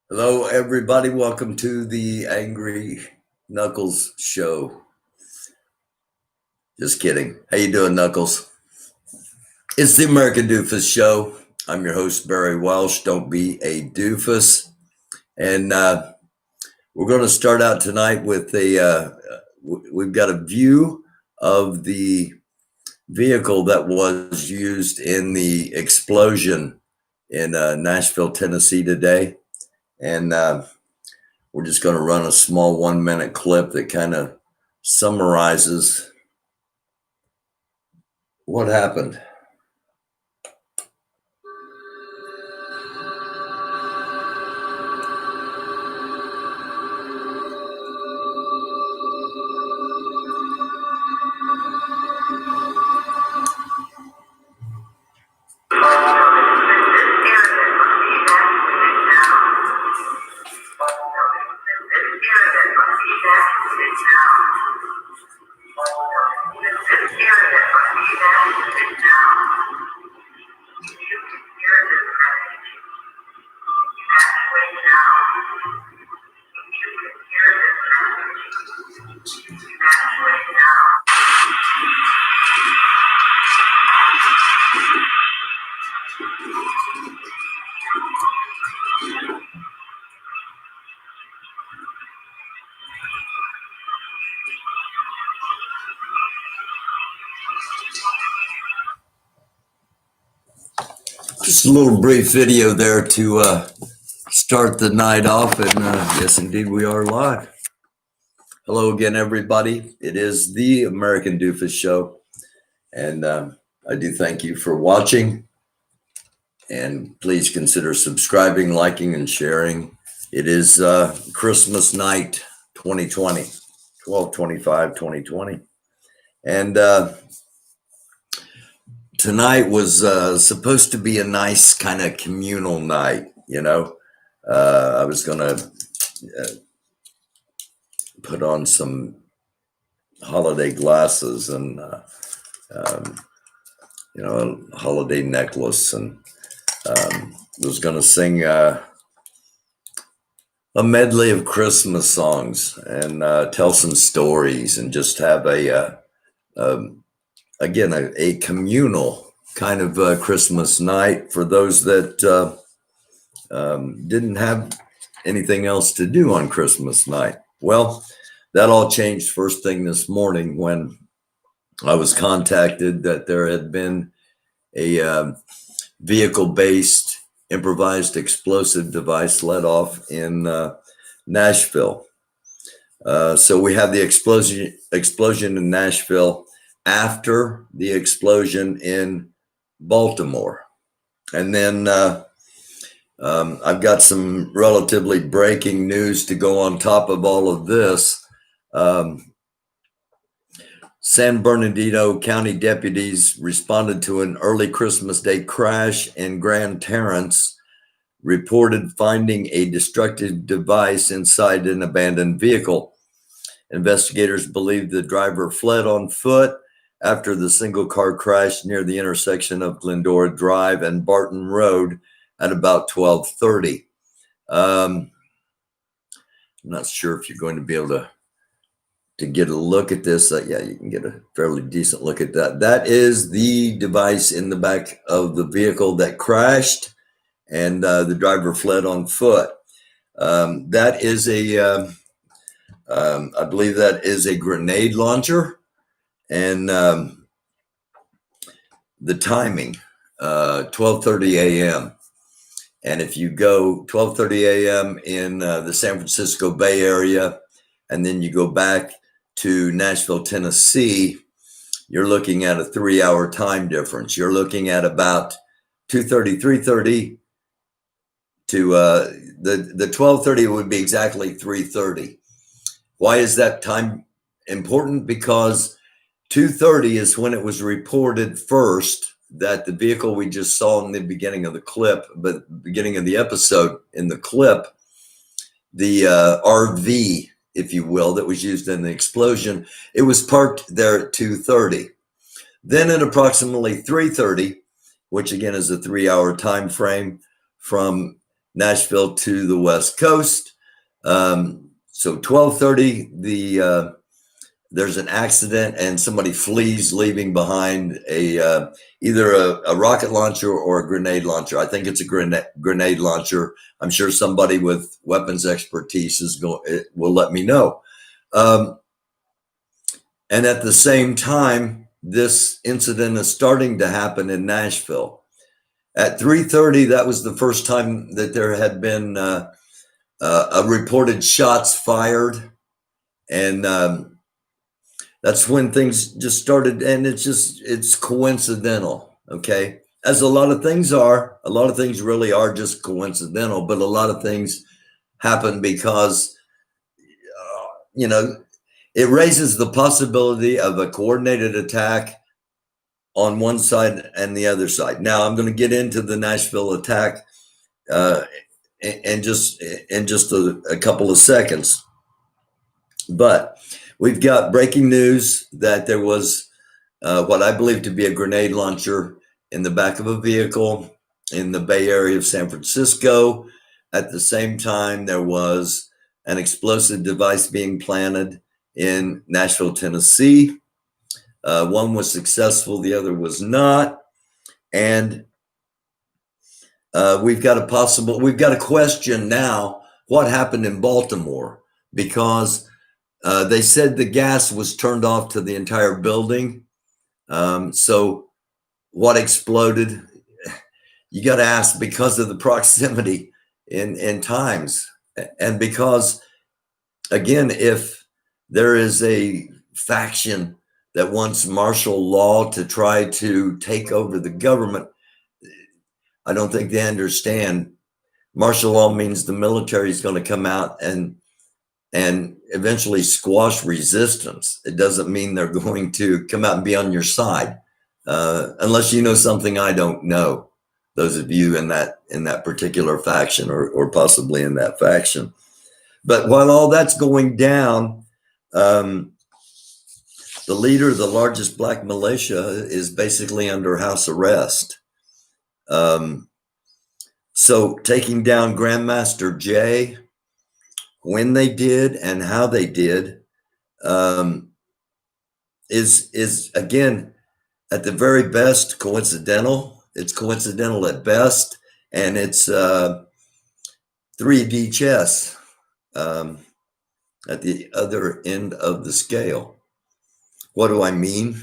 Hello, everybody. Welcome to the Angry Knuckles Show. Just kidding. How you doing, Knuckles? It's the American Doofus Show. I'm your host, Barry Welsh. Don't be a doofus. And we're going to start out tonight with we've got a view of the vehicle that was used in the explosion in Nashville, Tennessee today. And we're just going to run a small 1-minute clip that kind of summarizes what happened. Just a little brief video there to start the night off, and yes, indeed, we are live. Hello again, everybody. It is the American Doofus Show, and I do thank you for watching, and please consider subscribing, liking, and sharing. It is Christmas night 2020, 12/25/2020, and tonight was supposed to be a nice kind of communal night, you know. I was going to put on some holiday glasses and, a holiday necklace, and was going to sing a medley of Christmas songs and tell some stories and just have a communal kind of Christmas night for those that didn't have anything else to do on Christmas night. Well, that all changed first thing this morning when I was contacted that there had been a vehicle-based improvised explosive device let off in Nashville. So we had the explosion in Nashville after the explosion in Baltimore. And then I've got some relatively breaking news to go on top of all of this. San Bernardino County deputies responded to an early Christmas Day crash in Grand Terrace, reported finding a destructive device inside an abandoned vehicle. Investigators believe the driver fled on foot after the single car crashed near the intersection of Glendora Drive and Barton Road at about 12:30. I'm not sure if you're going to be able to get a look at this. Yeah, you can get a fairly decent look at that. That is the device in the back of the vehicle that crashed, and the driver fled on foot. That is I believe that is a grenade launcher, and the timing, 12:30 a.m. And if you go 12:30 a.m. in the San Francisco Bay Area, and then you go back to Nashville, Tennessee, you're looking at a 3-hour time difference. You're looking at about 2:30, 3:30 to the 12:30 would be exactly 3:30. Why is that time important? Because 2:30 is when it was reported first that the vehicle we just saw in the beginning of the clip, but beginning of the episode in the clip, the RV, if you will, that was used in the explosion, it was parked there at 2:30. Then at approximately 3:30, which again is a 3-hour time frame from Nashville to the West Coast. So 12:30, there's an accident and somebody flees, leaving behind either a rocket launcher or a grenade launcher. I think it's a grenade launcher. I'm sure somebody with weapons expertise will let me know. And at the same time, this incident is starting to happen in Nashville. At 3:30, that was the first time that there had been a reported shots fired, and that's when things just started. And it's coincidental, okay? As a lot of things are. A lot of things really are just coincidental, but a lot of things happen because it raises the possibility of a coordinated attack on one side and the other side. Now, I'm going to get into the Nashville attack in just a couple of seconds. But we've got breaking news that there was what I believe to be a grenade launcher in the back of a vehicle in the Bay Area of San Francisco. At the same time, there was an explosive device being planted in Nashville, Tennessee. One was successful, the other was not. And we've got a question now, what happened in Baltimore? Because they said the gas was turned off to the entire building. So what exploded? You got to ask, because of the proximity in times. And because, again, if there is a faction that wants martial law to try to take over the government, I don't think they understand. Martial law means the military is going to come out and eventually squash resistance. It doesn't mean they're going to come out and be on your side, unless you know something I don't know. Those of you in that particular faction or possibly in that faction. But while all that's going down, the leader of the largest black militia is basically under house arrest. So taking down Grandmaster Jay, when they did and how they did, is again, at the very best, coincidental. It's coincidental at best, and it's 3D chess at the other end of the scale. What do I mean?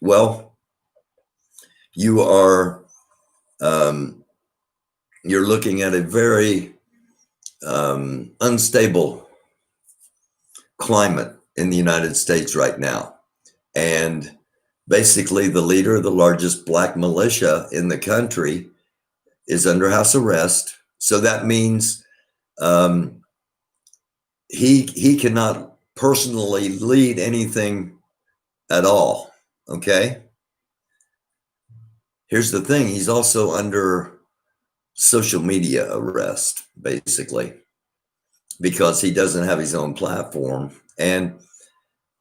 Well, you're looking at a very unstable climate in the United States right now. And basically, the leader of the largest black militia in the country is under house arrest. So that means he cannot personally lead anything at all. Okay. Here's the thing. He's also under social media arrest, basically, because he doesn't have his own platform. And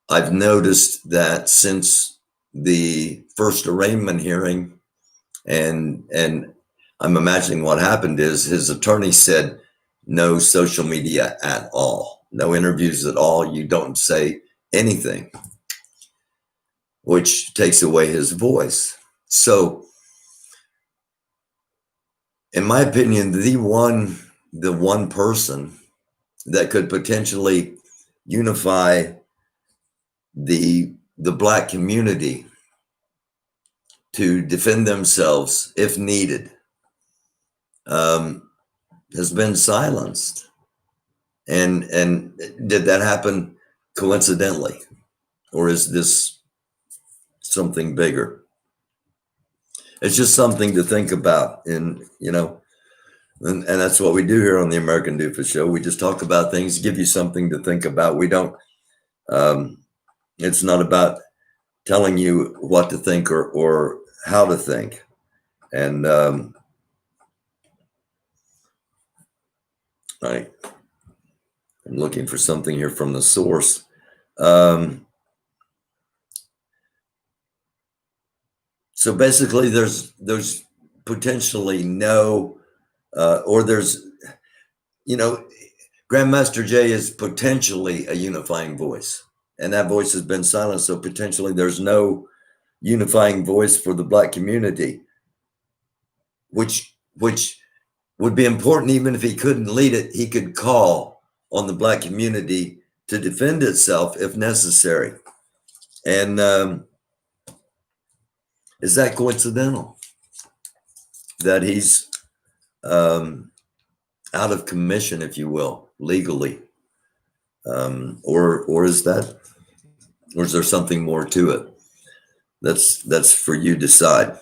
I've noticed that since the first arraignment hearing, and I'm imagining what happened is his attorney said no social media at all, no interviews at all. You don't say anything, which takes away his voice. So, in my opinion, the one person that could potentially unify the black community to defend themselves if needed has been silenced. And did that happen coincidentally, or is this something bigger? It's just something to think about. And that's what we do here on the American Doofus Show. We just talk about things, give you something to think about. We don't, it's not about telling you what to think or how to think. And I'm looking for something here from the source. So basically, there's potentially no, or there's you know, Grandmaster Jay is potentially a unifying voice, and that voice has been silenced. So potentially there's no unifying voice for the Black community, which would be important. Even if he couldn't lead it, he could call on the Black community to defend itself if necessary. And is that coincidental that he's out of commission, if you will, legally? Or is that, or is there something more to it? That's for you to decide.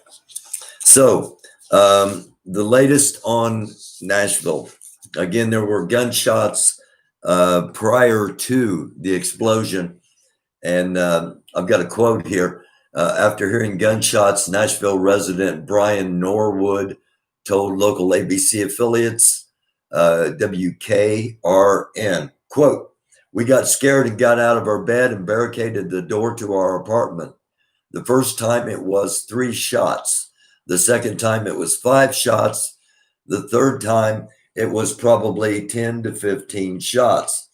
So the latest on Nashville. Again, there were gunshots prior to the explosion. And I've got a quote here. After hearing gunshots, Nashville resident Brian Norwood told local ABC affiliates WKRN, quote, "We got scared and got out of our bed and barricaded the door to our apartment. The first time it was 3 shots. The second time it was 5 shots. The third time it was probably 10 to 15 shots."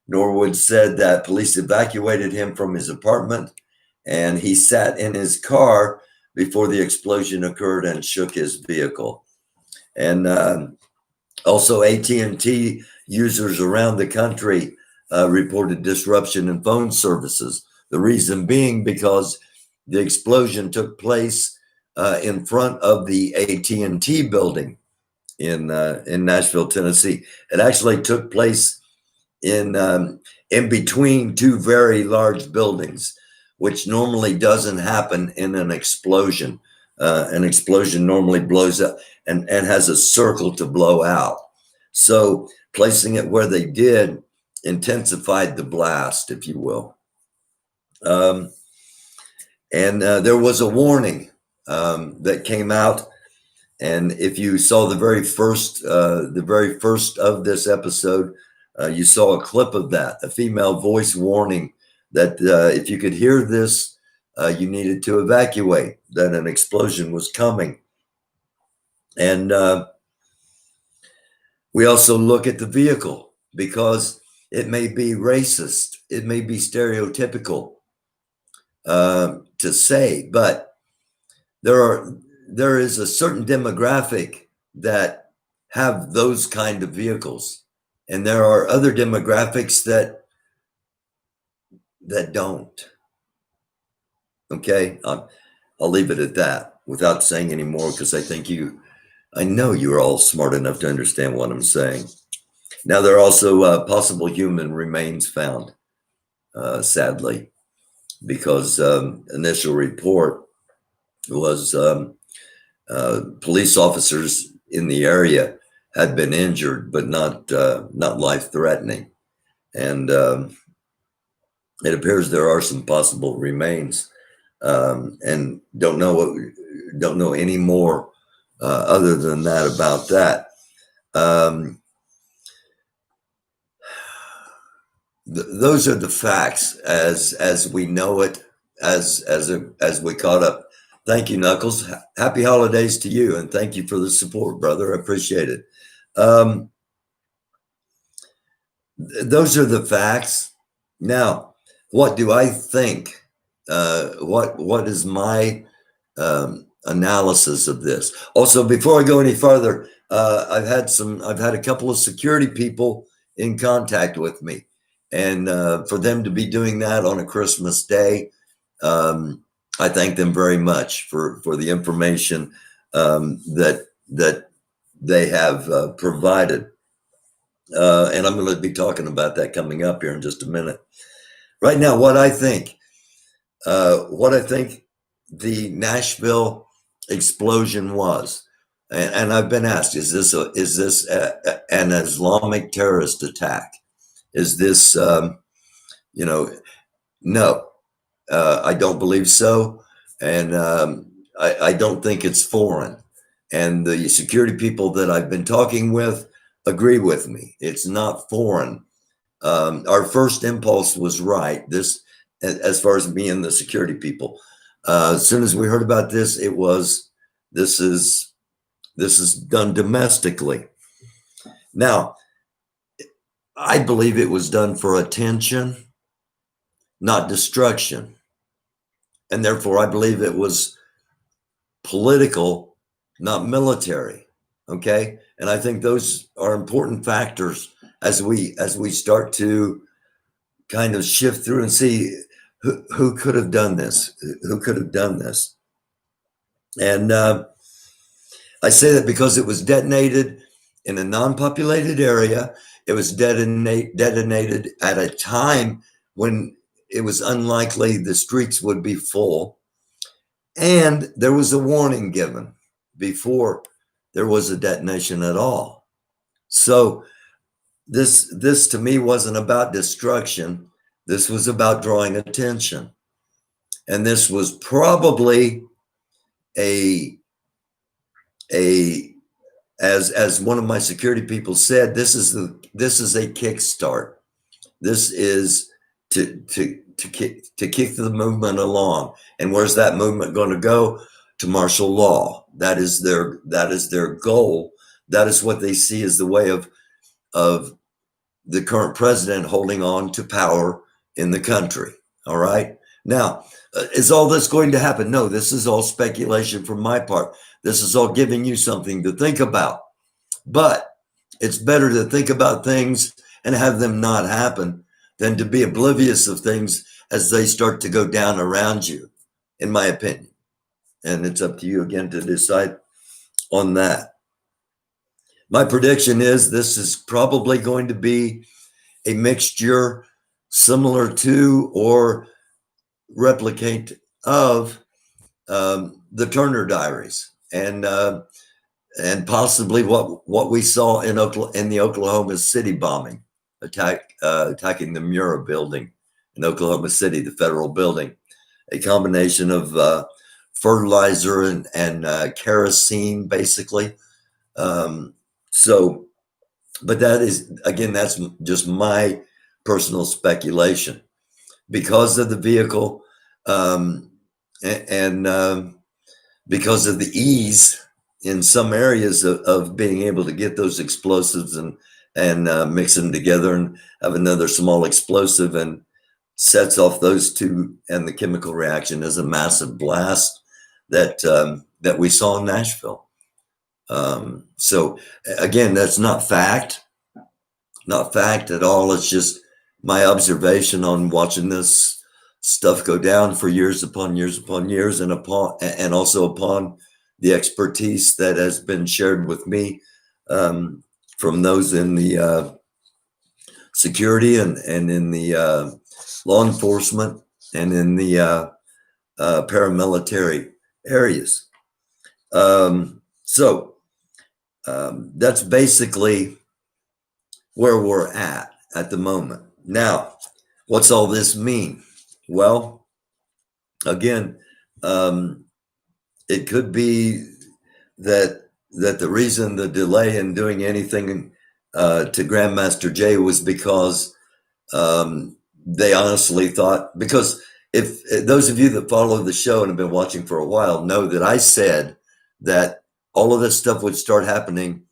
Norwood said that police evacuated him from his apartment and he sat in his car before the explosion occurred and shook his vehicle. And also AT&T users around the country reported disruption in phone services. The reason being because the explosion took place in front of the AT&T building in Nashville, Tennessee. It actually took place in between 2 very large buildings, which normally doesn't happen in an explosion. An explosion normally blows up and has a circle to blow out. So placing it where they did intensified the blast, if you will. And there was a warning that came out. And if you saw the very first of this episode, you saw a clip of that, a female voice warning that if you could hear this, you needed to evacuate, that an explosion was coming. And we also look at the vehicle because it may be racist, it may be stereotypical to say, but there is a certain demographic that have those kind of vehicles. And there are other demographics that don't. Okay, I'll leave it at that without saying any more because I know you're all smart enough to understand what I'm saying. Now, there are also possible human remains found, sadly, because initial report was police officers in the area had been injured, but not life-threatening. And it appears there are some possible remains, and don't know any more other than that about that. Those are the facts as we know it, as we caught up. Thank you, Knuckles. Happy holidays to you, and thank you for the support, brother. I appreciate it. Those are the facts. Now, what do I think? What is my analysis of this? Also, before I go any further, I've had a couple of security people in contact with me, and for them to be doing that on a Christmas day, I thank them very much for the information that they have provided. And I'm going to be talking about that coming up here in just a minute. Right now, what I think the Nashville explosion was, and I've been asked, is this an Islamic terrorist attack? Is this, no, I don't believe so. And I don't think it's foreign. And the security people that I've been talking with agree with me. It's not foreign. Our first impulse was right. This, as far as me and the security people, as soon as we heard about this, it was, this is done domestically. Now, I believe it was done for attention, not destruction. And therefore, I believe it was political, not military. Okay. And I think those are important factors as we start to kind of shift through and see who could have done this, who could have done this. And I say that because it was detonated in a non-populated area. It was detonated at a time when it was unlikely the streets would be full. And there was a warning given before there was a detonation at all. So this to me wasn't about destruction. This was about drawing attention. And this was probably a as one of my security people said, this is a kickstart. This is to kick the movement along. And where's that movement going to go? To martial law. That is their goal. That is what they see as the way of the current president holding on to power in the country. All right. Now, is all this going to happen? No, this is all speculation from my part. This is all giving you something to think about. But it's better to think about things and have them not happen than to be oblivious of things as they start to go down around you, in my opinion. And it's up to you again to decide on that. My prediction is this is probably going to be a mixture similar to or replicate of the Turner Diaries and possibly what we saw in the Oklahoma City bombing attacking the Murrah building in Oklahoma City, the federal building, a combination of fertilizer and kerosene, basically. So, but that is, again, that's just my personal speculation because of the vehicle and because of the ease in some areas of being able to get those explosives and mix them together and have another small explosive and sets off those two, and the chemical reaction is a massive blast that we saw in Nashville. So again, that's not fact at all. It's just my observation on watching this stuff go down for years upon years upon years, and also upon the expertise that has been shared with me from those in the security and in the law enforcement and in the paramilitary areas. So that's basically where we're at the moment. Now, what's all this mean? Well, again, it could be that the reason the delay in doing anything to Grandmaster Jay was because they honestly thought, because if those of you that follow the show and have been watching for a while know that I said that all of this stuff would start happening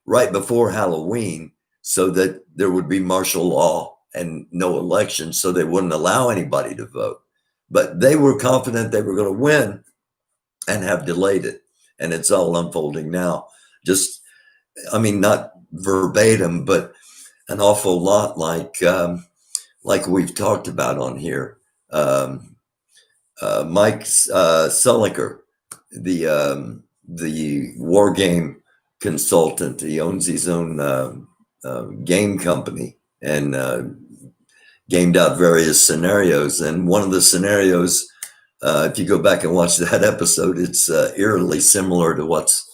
right before Halloween so that there would be martial law and no election, so they wouldn't allow anybody to vote. But they were confident they were going to win and have delayed it. And it's all unfolding now. Just, I mean, not verbatim, but an awful lot like we've talked about on here. Mike Sulliker, the war game consultant, he owns his own game company and gamed out various scenarios. And one of the scenarios, if you go back and watch that episode, it's eerily similar to what's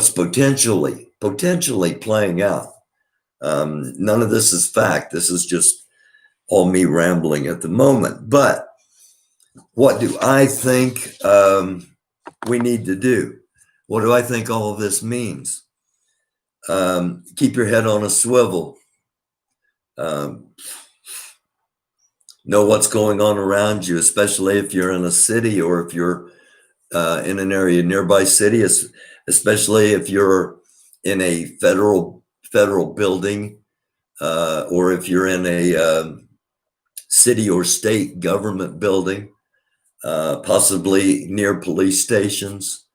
potentially playing out. None of this is fact. This is just all me rambling at the moment. But what do I think we need to do? What do I think all of this means? Keep your head on a swivel. Know what's going on around you, especially if you're in a city or if you're in an area nearby city, especially if you're in a federal building or if you're in a city or state government building, possibly near police stations,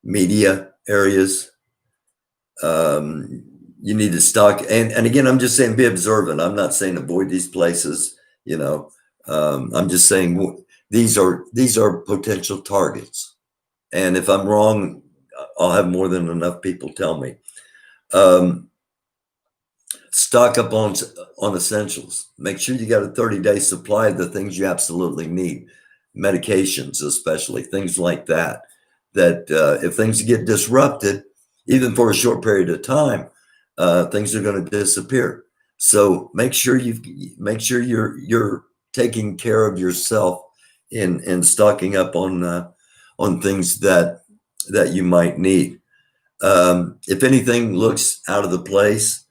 media areas. You need to stock, and again, I'm just saying be observant. I'm not saying avoid these places, you know. I'm just saying these are potential targets. And if I'm wrong, I'll have more than enough people tell me. Stock up on essentials. Make sure you got a 30-day supply of the things you absolutely need, medications especially, things like that. That if things get disrupted, even for a short period of time, things are going to disappear. So make sure you're taking care of yourself in stocking up on things that you might need. If anything looks out of the place,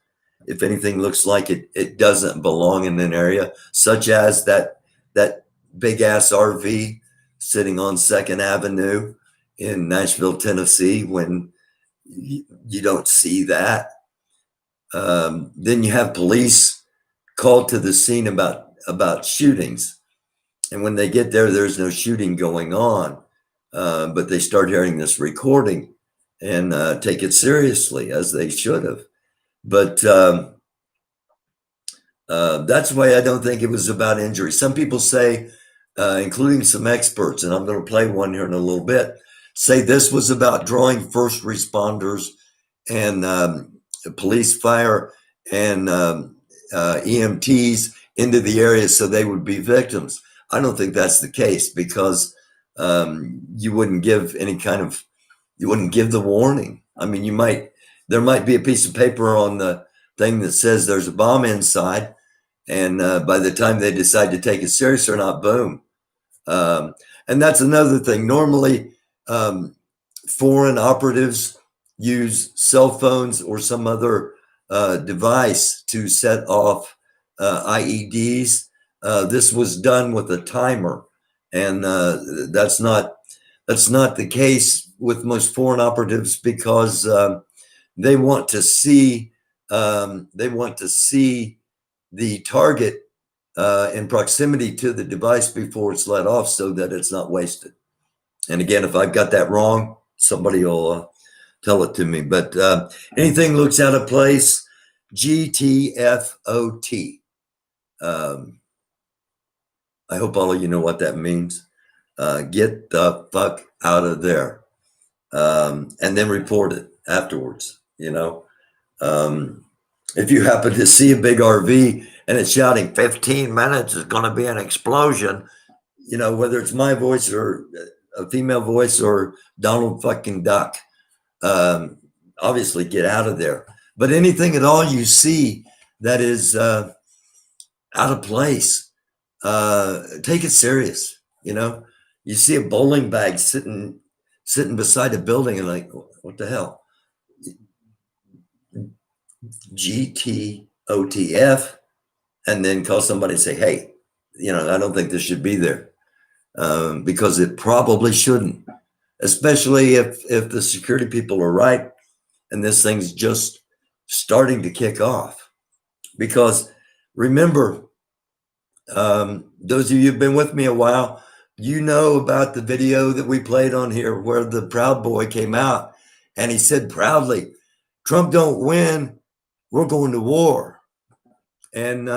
if anything looks like it doesn't belong in an area, such as that big ass RV sitting on Second Avenue in Nashville, Tennessee, when you don't see that, then you have police called to the scene about shootings, and when they get there, there's no shooting going on, but they start hearing this recording and take it seriously, as they should have. But that's why I don't think it was about injury. Some people say, including some experts, and I'm going to play one here in a little bit, say this was about drawing first responders and police, fire, and EMTs into the area so they would be victims. I don't think that's the case, because you wouldn't give the warning. I mean, there might be a piece of paper on the thing that says there's a bomb inside, and by the time they decide to take it serious or not, boom. And that's another thing. Normally, foreign operatives use cell phones or some other device to set off IEDs. This was done with a timer, and that's not the case with most foreign operatives, because they want to see the target in proximity to the device before it's let off, so that it's not wasted. And again, if I've got that wrong, somebody will tell it to me. But anything looks out of place, GTFOT. I hope all of you know what that means. Get the fuck out of there. And then report it afterwards, you know. If you happen to see a big RV and it's shouting 15 minutes is going to be an explosion, you know, whether it's my voice or a female voice or Donald fucking Duck, obviously get out of there. But anything at all you see that is out of place, take it serious. You know, you see a bowling bag sitting beside a building, and like, what the hell? GTOTF, and then call somebody and say, hey, you know, I don't think this should be there, because it probably shouldn't, especially if the security people are right and this thing's just starting to kick off. Because remember, those of you who've been with me a while, you know about the video that we played on here where the Proud Boy came out and he said proudly, Trump don't win, we're going to war. And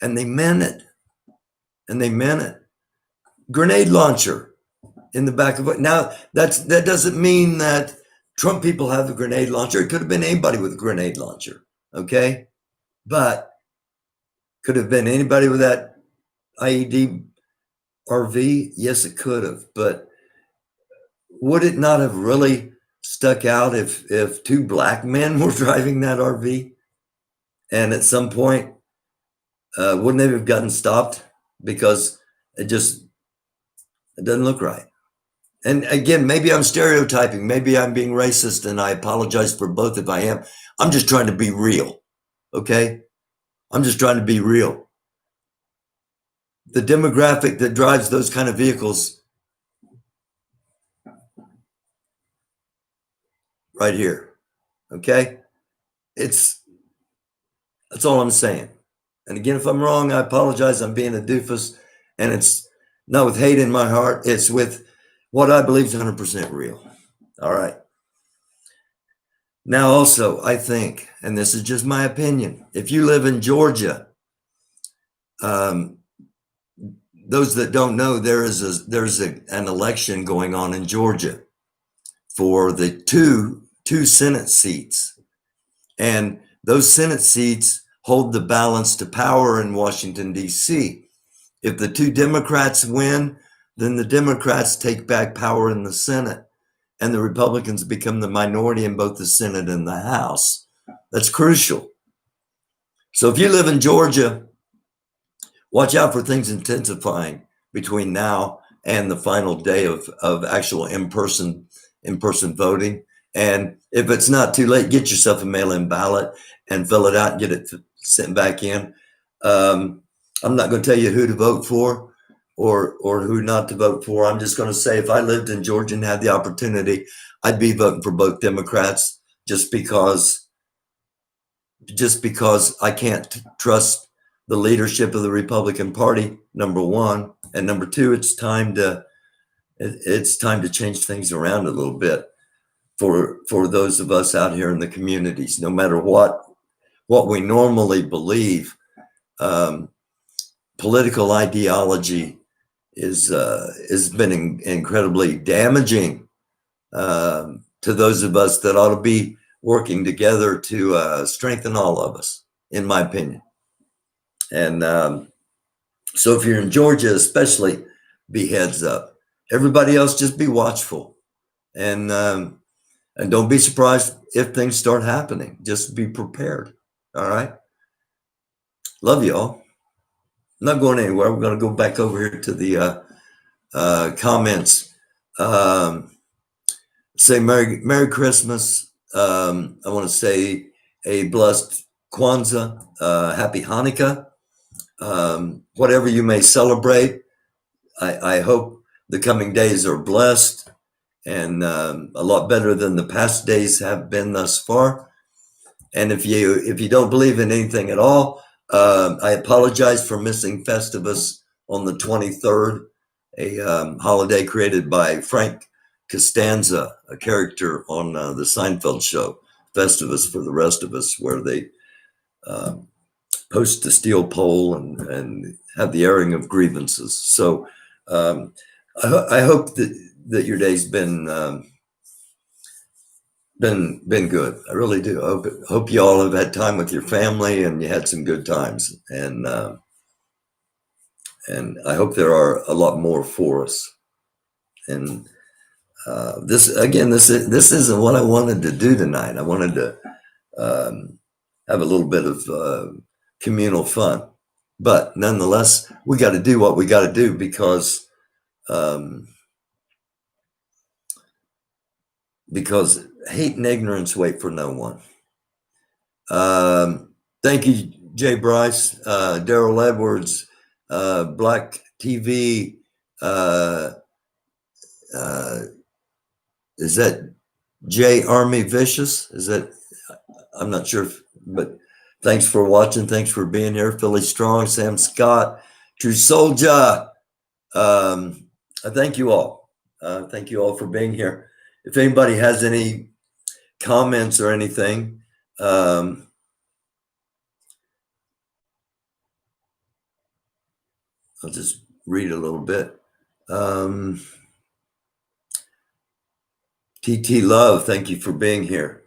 they meant it. And they meant it. Grenade launcher in the back of it. Now, that doesn't mean that Trump people have a grenade launcher. It could have been anybody with a grenade launcher, okay? But could have been anybody with that IED RV? Yes, it could have. But would it not have really stuck out if two black men were driving that RV? And at some point, wouldn't they have gotten stopped? Because it doesn't look right. And again, maybe I'm stereotyping, maybe I'm being racist, and I apologize for both if I am. I'm just trying to be real, okay? I'm just trying to be real. The demographic that drives those kind of vehicles, right here, okay? It's That's all I'm saying. And again, if I'm wrong, I apologize. I'm being a doofus. And it's not with hate in my heart, it's with what I believe is 100% real. All right. Now, also, I think, and this is just my opinion, if you live in Georgia, um, those that don't know, there's an election going on in Georgia for the two Senate seats, and those Senate seats hold the balance to power in Washington D.C. If the two Democrats win, then the Democrats take back power in the Senate, and the Republicans become the minority in both the Senate and the House. That's crucial. So if you live in Georgia, watch out for things intensifying between now and the final day of actual in-person voting. And if it's not too late, get yourself a mail-in ballot and fill it out and get it sent back in. I'm not going to tell you who to vote for or who not to vote for. I'm just going to say if I lived in Georgia and had the opportunity, I'd be voting for both Democrats just because I can't trust the leadership of the Republican Party, number one, and number two, it's time to change things around a little bit for those of us out here in the communities. No matter what we normally believe, political ideology has been incredibly damaging to those of us that ought to be working together to strengthen all of us, in my opinion. And so if you're in Georgia, especially, be heads up. Everybody else, just be watchful, and don't be surprised if things start happening. Just be prepared. All right. Love you all. I'm not going anywhere. We're going to go back over here to the comments. Say Merry Christmas. I want to say a blessed Kwanzaa, Happy Hanukkah. Whatever you may celebrate, I hope the coming days are blessed and a lot better than the past days have been thus far. And if you don't believe in anything at all, I apologize for missing Festivus on the 23rd, a holiday created by Frank Costanza, a character on the Seinfeld show, Festivus for the Rest of Us, where they post the steel pole and have the airing of grievances. So I hope that your day's been good. I really do. I hope you all have had time with your family and you had some good times. And I hope there are a lot more for us. And this isn't what I wanted to do tonight. I wanted to have a little bit of communal fun, but nonetheless, we got to do what we got to do because hate and ignorance wait for no one. Thank you, Jay Bryce, Daryl Edwards, Black TV. Is that J Army Vicious? Is that? I'm not sure, but thanks for watching. Thanks for being here. Philly Strong, Sam Scott, True Soldier. I thank you all. Thank you all for being here. If anybody has any comments or anything, I'll just read a little bit. TT Love, thank you for being here.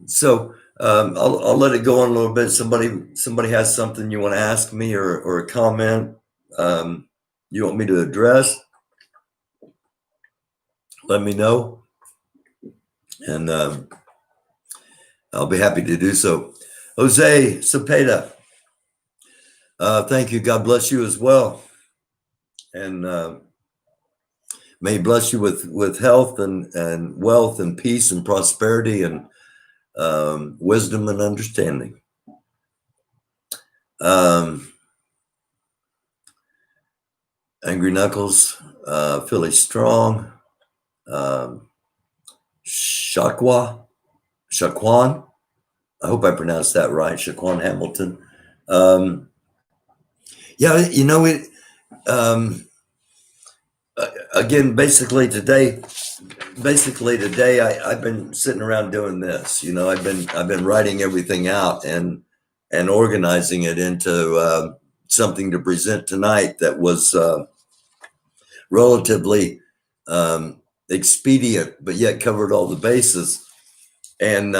So I'll let it go on a little bit. Somebody has something you want to ask me or a comment you want me to address, let me know, and I'll be happy to do so. Jose Cepeda, thank you. God bless you as well, and may He bless you with health and wealth and peace and prosperity and wisdom and understanding. Angry Knuckles, Philly Strong, Shaquan, I hope I pronounced that right, Shaquan Hamilton. Um, yeah, you know it. Um, Again, basically today, I've been sitting around doing this. You know, I've been writing everything out and organizing it into something to present tonight that was relatively expedient, but yet covered all the bases. And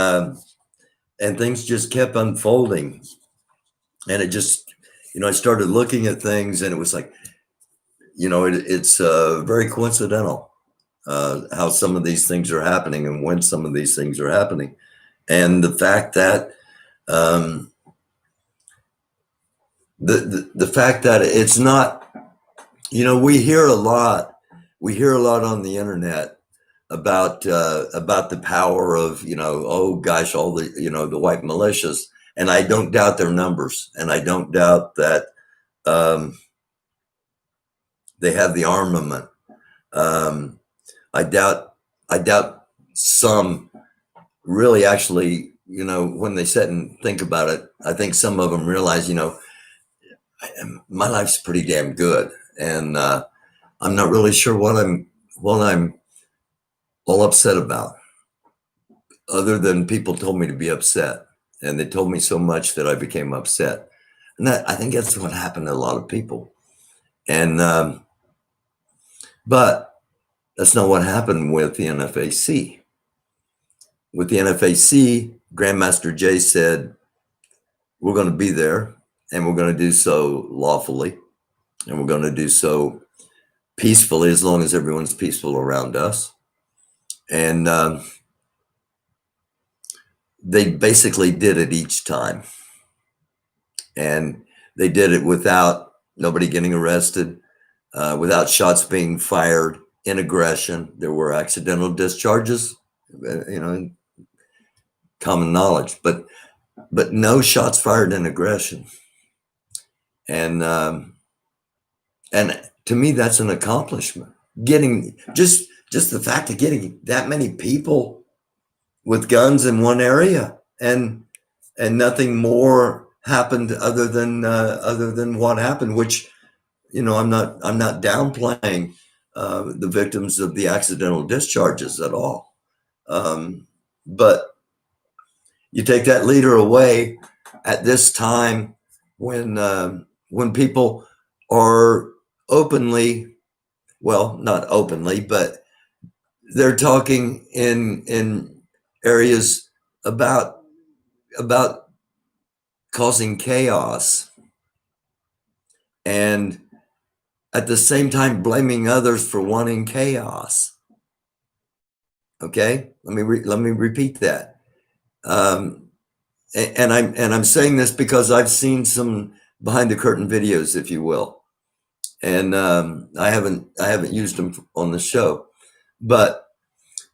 things just kept unfolding, and it just, I started looking at things, and it was like, it's very coincidental how some of these things are happening and when some of these things are happening, and the fact that um, the fact that it's not, we hear a lot on the internet about the power of, oh gosh, all the, the white militias, and I don't doubt their numbers, and I don't doubt that um, they have the armament. um, I doubt I doubt some really actually, when they sit and think about it, I think some of them realize, my life's pretty damn good, and I'm not really sure what I'm all upset about, other than people told me to be upset, and they told me so much that I became upset, and that, I think that's what happened to a lot of people, and but that's not what happened with the NFAC. With the NFAC, Grandmaster Jay said, we're going to be there, and we're going to do so lawfully, and we're going to do so peacefully, as long as everyone's peaceful around us. And they basically did it each time. And they did it without nobody getting arrested, without shots being fired, in aggression. There were accidental discharges, common knowledge, but no shots fired in aggression. And to me, that's an accomplishment. Getting just the fact of getting that many people with guns in one area, and nothing more happened other than what happened. Which, I'm not downplaying the victims of the accidental discharges at all. But you take that leader away at this time, when people are openly, well, not openly, but they're talking in areas about causing chaos, and at the same time blaming others for wanting chaos. Okay, let me repeat that. And I'm saying this because I've seen some behind the curtain videos, if you will, and I haven't used them on the show, but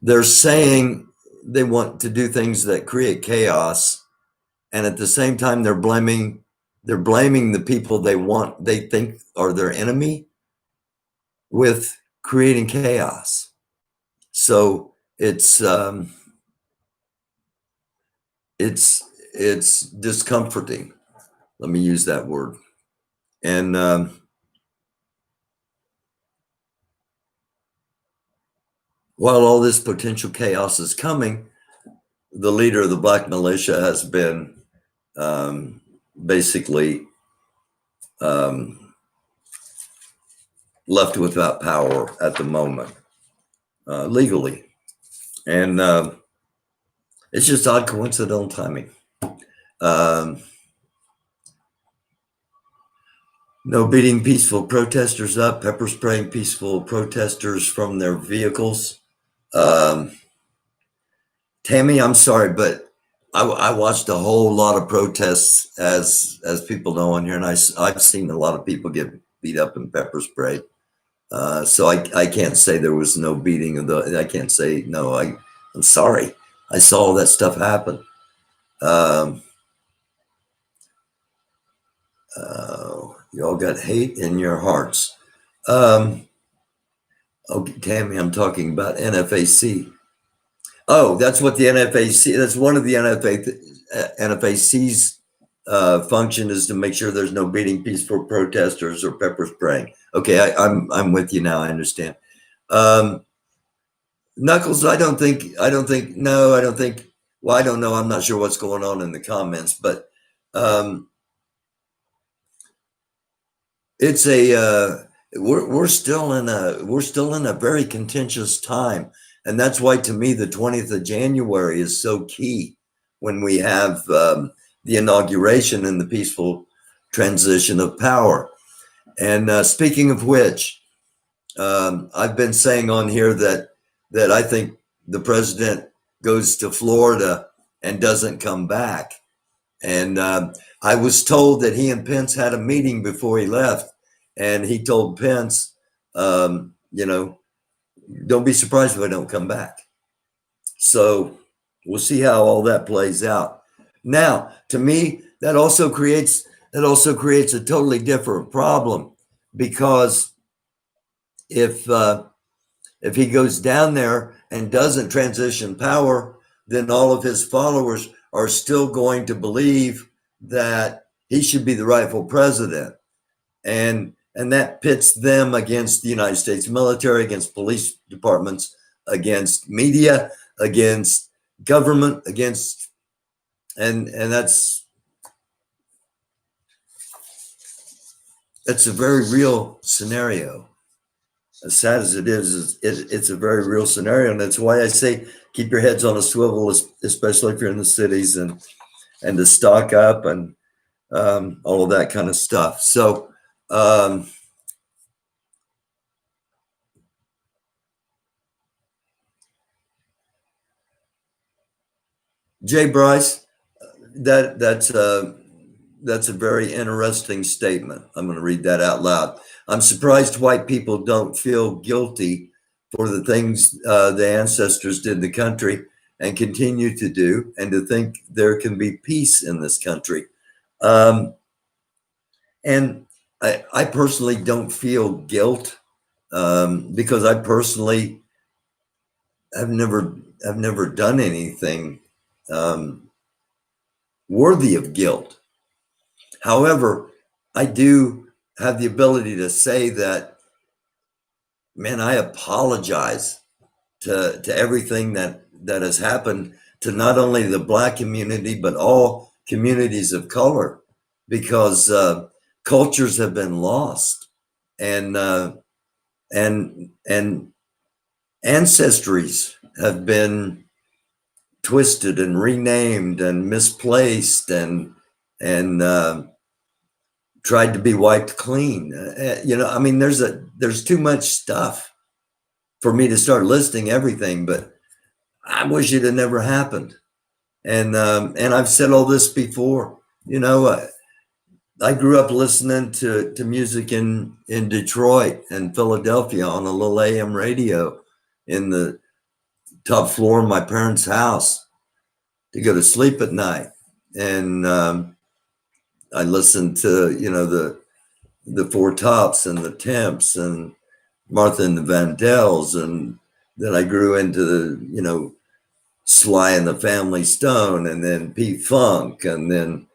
they're saying they want to do things that create chaos, and at the same time they're blaming the people they think are their enemy with creating chaos. So it's discomforting. Let me use that word. And while all this potential chaos is coming, the leader of the black militia has been basically left without power at the moment, legally. And it's just odd coincidental timing. No beating peaceful protesters up, pepper spraying peaceful protesters from their vehicles. Tammy, I'm sorry, but I watched a whole lot of protests, as people know on here, and I've seen a lot of people get beat up and pepper sprayed. So I can't say there was no beating of the. I can't say no. I'm sorry. I saw all that stuff happen. Y'all got hate in your hearts. Okay, Tammy, I'm talking about NFAC. Oh, that's what the NFAC. That's one of the NFAC's function is to make sure there's no beating peaceful protesters or pepper spraying. Okay, I'm with you now. I understand. Knuckles, I don't think. No, I don't think. Well, I don't know. I'm not sure what's going on in the comments, but it's a we're still in a very contentious time, and that's why, to me, the 20th of January is so key when we have the inauguration and the peaceful transition of power. And speaking of which, I've been saying on here that I think the president goes to Florida and doesn't come back. And I was told that he and Pence had a meeting before he left, and he told Pence, you know, don't be surprised if I don't come back. So we'll see how all that plays out. Now, to me, that also creates a totally different problem, because if he goes down there and doesn't transition power, then all of his followers are still going to believe that he should be the rightful president. And that pits them against the United States military, against police departments, against media, against government, against and that's a very real scenario. As sad as it is, it's a very real scenario, and that's why I say keep your heads on a swivel, especially if you're in the cities, and to stock up and all of that kind of stuff. So Jay Bryce, that's a very interesting statement. I'm going to read that out loud. I'm surprised white people don't feel guilty for the things the ancestors did in the country and continue to do, and to think there can be peace in this country. And I personally don't feel guilt, because I personally have never done anything worthy of guilt. However, I do have the ability to say that, man, I apologize to everything that has happened to not only the Black community, but all communities of color, because cultures have been lost, and ancestries have been twisted and renamed and misplaced and tried to be wiped clean. I mean, there's too much stuff for me to start listing everything, but I wish it had never happened. And I've said all this before. I grew up listening to music in Detroit and Philadelphia on a little AM radio in the top floor of my parents' house to go to sleep at night. And I listened to, the Four Tops and the Temps and Martha and the Vandells. And then I grew into the, Sly and the Family Stone, and then Pete Funk. And then,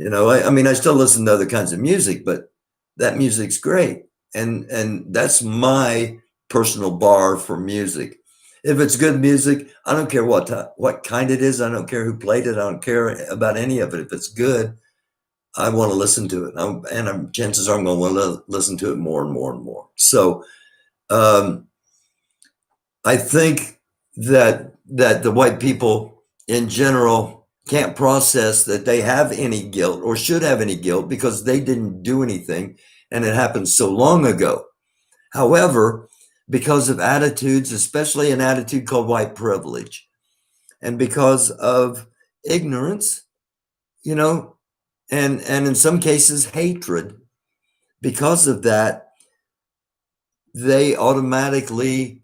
I mean, I still listen to other kinds of music, but that music's great. And that's my personal bar for music. If it's good music, I don't care what kind it is. I don't care who played it. I don't care about any of it. If it's good, I want to listen to it. And chances are I'm going to want to listen to it more and more and more. So I think that the white people in general can't process that they have any guilt or should have any guilt, because they didn't do anything and it happened so long ago. However, because of attitudes, especially an attitude called white privilege, and because of ignorance, and in some cases hatred, because of that, they automatically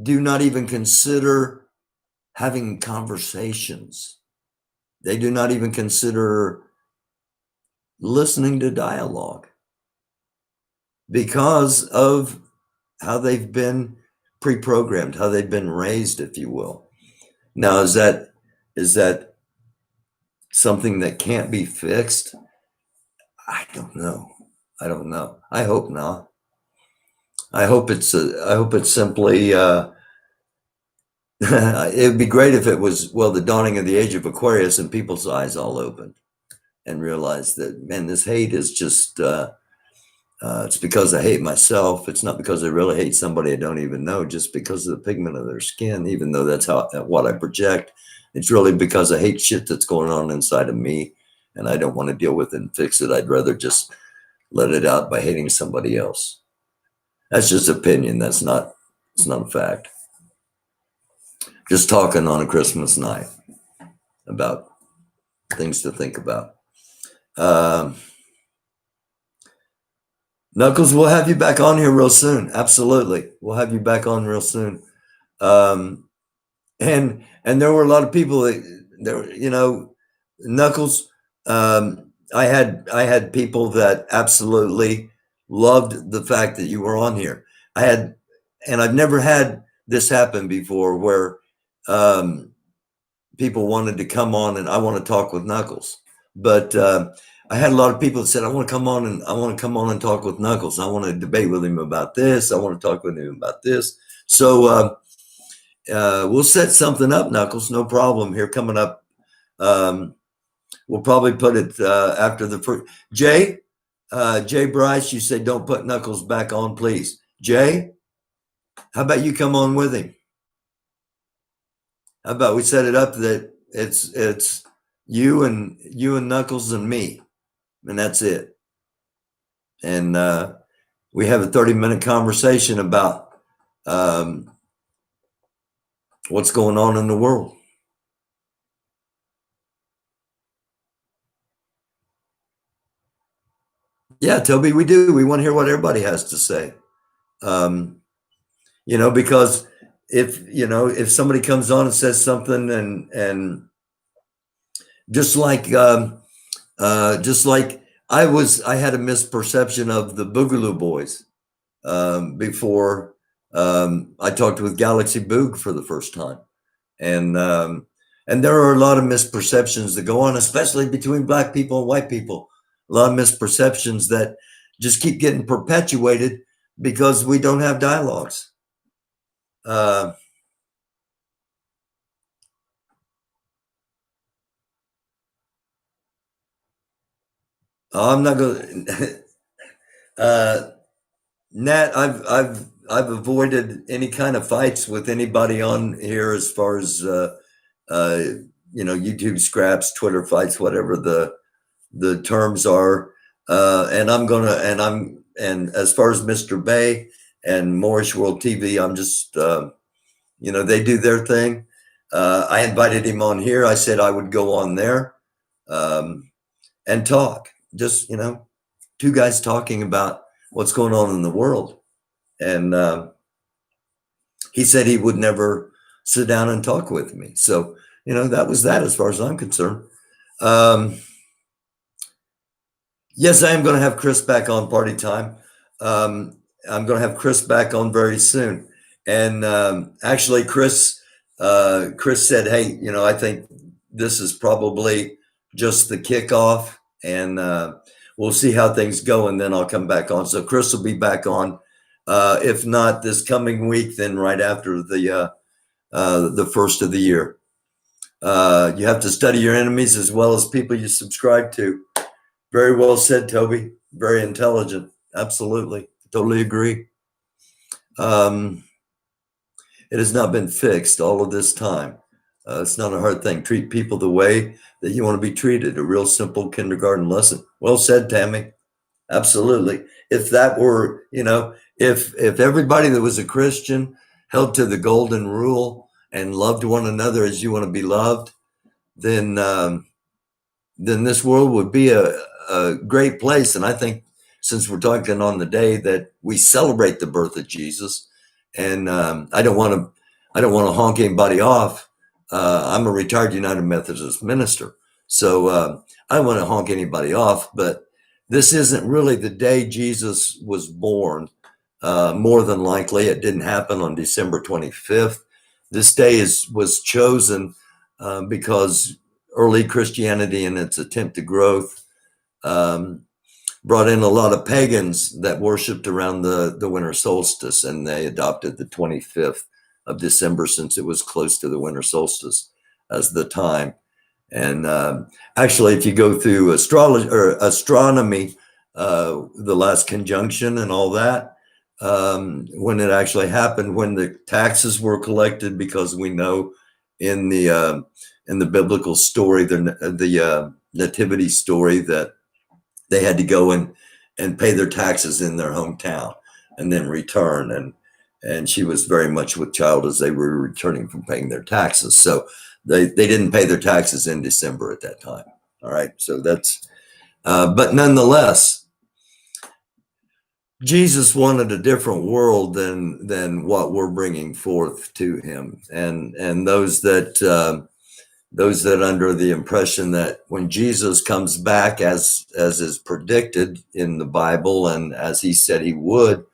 do not even consider having conversations. They do not even consider listening to dialogue, because of how they've been pre-programmed, how they've been raised, if you will. Now, is that something that can't be fixed? I don't know. I hope not. I hope it's simply, it would be great if it was, well, the dawning of the age of Aquarius and people's eyes all opened and realized that, man, this hate is just, it's because I hate myself. It's not because I really hate somebody I don't even know, just because of the pigment of their skin, even though that's what I project. It's really because I hate shit that's going on inside of me, and I don't want to deal with it and fix it. I'd rather just let it out by hating somebody else. That's just opinion. It's not a fact. Just talking on a Christmas night about things to think about. Knuckles, we'll have you back on here real soon. Absolutely. We'll have you back on real soon. And there were a lot of people that, Knuckles, I had people that absolutely loved the fact that you were on here. And I've never had this happen before where people wanted to come on and I want to talk with Knuckles. But I had a lot of people that said, I want to come on and talk with Knuckles. I want to debate with him about this. I want to talk with him about this. So we'll set something up, Knuckles. No problem. Here coming up. We'll probably put it after the first. Jay Bryce, you said don't put Knuckles back on, please. Jay, how about you come on with him? How about we set it up that it's you and Knuckles and me, and that's it. And we have a 30-minute conversation about what's going on in the world. Yeah, Toby, we do. We want to hear what everybody has to say. Because if somebody comes on and says something and just like I had a misperception of the Boogaloo Boys before I talked with Galaxy Boog for the first time. And there are a lot of misperceptions that go on, especially between black people and white people. A lot of misperceptions that just keep getting perpetuated because we don't have dialogues. I'm not going to, Nat, I've avoided any kind of fights with anybody on here as far as, YouTube scraps, Twitter fights, whatever the terms are. And as far as Mr. Bay and Moorish World TV, I'm just, they do their thing. I invited him on here. I said I would go on there and talk. Just, two guys talking about what's going on in the world. And he said he would never sit down and talk with me. So, that was that as far as I'm concerned. Yes, I am going to have Chris back on Party Time. I'm going to have Chris back on very soon. And actually, Chris said, hey, I think this is probably just the kickoff, and we'll see how things go, and then I'll come back on. So Chris will be back on. If not this coming week, then right after the first of the year. You have to study your enemies as well as people you subscribe to. Very well said, Toby. Very intelligent. Absolutely. Totally agree. It has not been fixed all of this time. It's not a hard thing. Treat people the way that you want to be treated. A real simple kindergarten lesson. Well said, Tammy. Absolutely. If that were, if everybody that was a Christian held to the golden rule and loved one another as you want to be loved, then this world would be a great place. And I think since we're talking on the day that we celebrate the birth of Jesus, and I don't want to honk anybody off. I'm a retired United Methodist minister, so I don't want to honk anybody off, but this isn't really the day Jesus was born. More than likely, it didn't happen on December 25th. This day was chosen because early Christianity in its attempt to growth, brought in a lot of pagans that worshipped around the winter solstice, and they adopted the 25th of December since it was close to the winter solstice as the time. And actually, if you go through astrology or astronomy, the last conjunction and all that, when it actually happened, when the taxes were collected, because we know in the biblical story, the nativity story, that they had to go and pay their taxes in their hometown and then return. And she was very much with child as they were returning from paying their taxes. So they didn't pay their taxes in December at that time. All right. So that's, but nonetheless, Jesus wanted a different world than what we're bringing forth to him. And those that under the impression that when Jesus comes back, as is predicted in the Bible and as he said he would,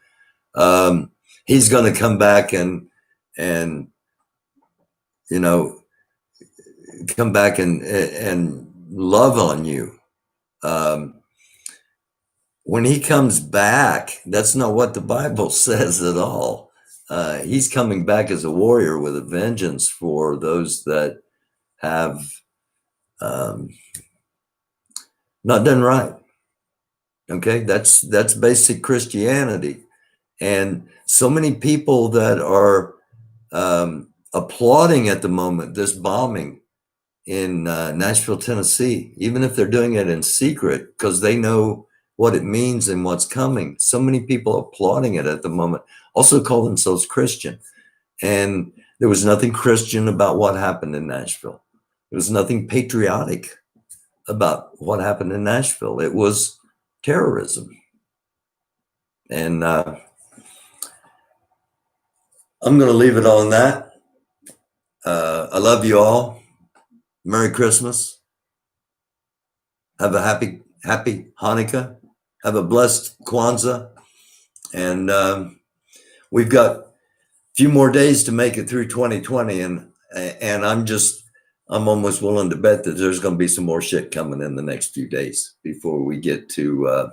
he's going to come back and you know, come back and love on you. When he comes back, that's not what the Bible says at all. He's coming back as a warrior with a vengeance for those that have not done right. Okay, that's basic Christianity. And so many people that are applauding at the moment this bombing in Nashville, Tennessee, even if they're doing it in secret because they know what it means and what's coming. So many people applauding it at the moment also call themselves Christian. And there was nothing Christian about what happened in Nashville. There was nothing patriotic about what happened in Nashville. It was terrorism. And I'm going to leave it on that. I love you all. Merry Christmas. Have a happy Hanukkah. Have a blessed Kwanzaa. And we've got a few more days to make it through 2020. And I'm almost willing to bet that there's going to be some more shit coming in the next few days before we get to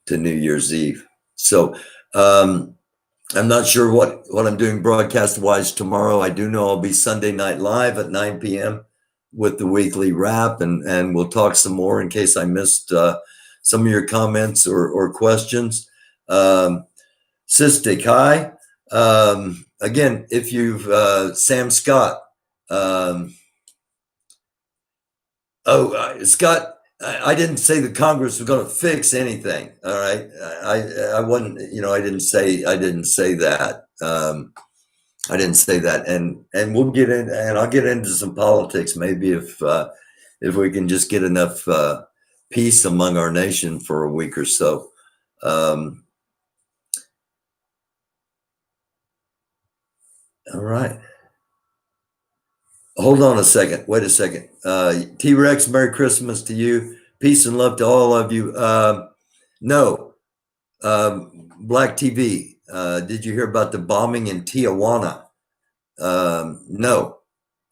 New Year's Eve. So I'm not sure what I'm doing broadcast wise tomorrow. I do know I'll be Sunday Night Live at 9 p.m. with the weekly wrap, and we'll talk some more in case I missed some of your comments or questions. Cystic, hi. Again, if you've Sam Scott. Scott, I didn't say the Congress was going to fix anything. All right, I wasn't. I didn't say that. I didn't say that, and we'll get in, and I'll get into some politics maybe if we can just get enough peace among our nation for a week or so. All right. Hold on a second. Wait a second. T-Rex, Merry Christmas to you. Peace and love to all of you. No. Black TV. Did you hear about the bombing in Tijuana? No,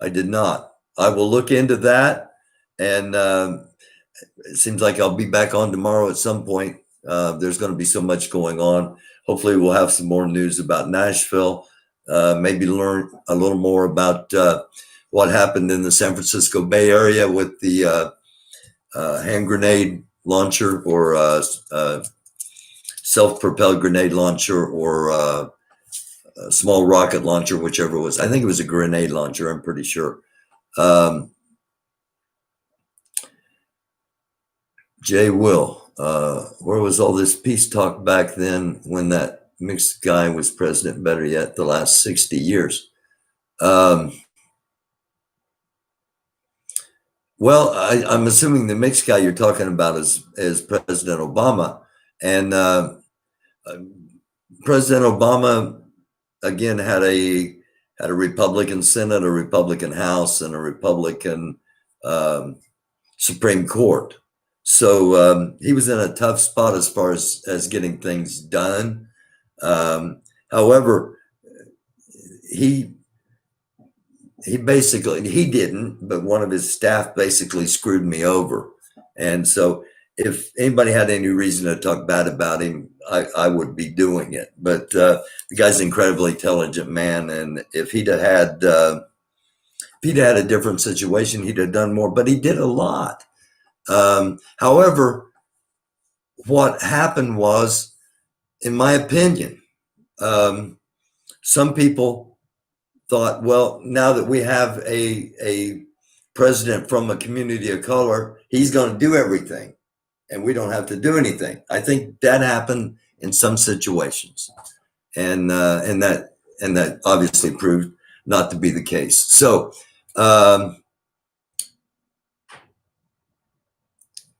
I did not. I will look into that. And it seems like I'll be back on tomorrow at some point. There's going to be so much going on. Hopefully we'll have some more news about Nashville. Maybe learn a little more about what happened in the San Francisco Bay Area with the hand grenade launcher or self-propelled grenade launcher or a small rocket launcher, whichever it was. I think it was a grenade launcher, I'm pretty sure. Jay Will, where was all this peace talk back then when that mixed guy was president? Better yet, the last 60 years. Well, I'm assuming the mixed guy you're talking about is President Obama. And President Obama, again, had a Republican Senate, a Republican House, and a Republican Supreme Court. So he was in a tough spot as far as getting things done. However, he he didn't, but one of his staff basically screwed me over. And so if anybody had any reason to talk bad about him, I would be doing it. But the guy's an incredibly intelligent man, and if he'd had a different situation, he'd have done more. But he did a lot. However, what happened was, in my opinion, some people thought, well, now that we have a president from a community of color, he's going to do everything and we don't have to do anything. I think that happened in some situations, and that obviously proved not to be the case. So I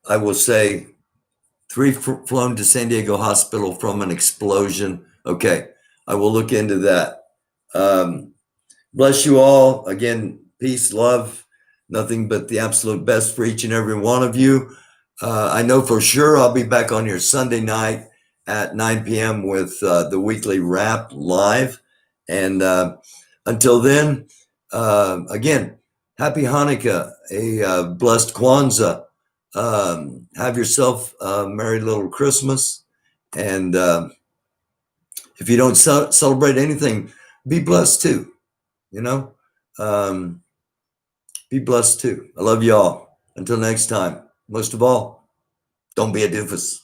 will say 3 flown to San Diego Hospital from an explosion. Okay, I will look into that. Bless you all. Again, peace, love, nothing but the absolute best for each and every one of you. I know for sure I'll be back on your Sunday night at 9 p.m. with the weekly wrap live. And until then, again, happy Hanukkah, a blessed Kwanzaa. Have yourself a merry little Christmas. And if you don't celebrate anything, be blessed too. You know, be blessed too. I love y'all. Until next time, most of all, don't be a doofus.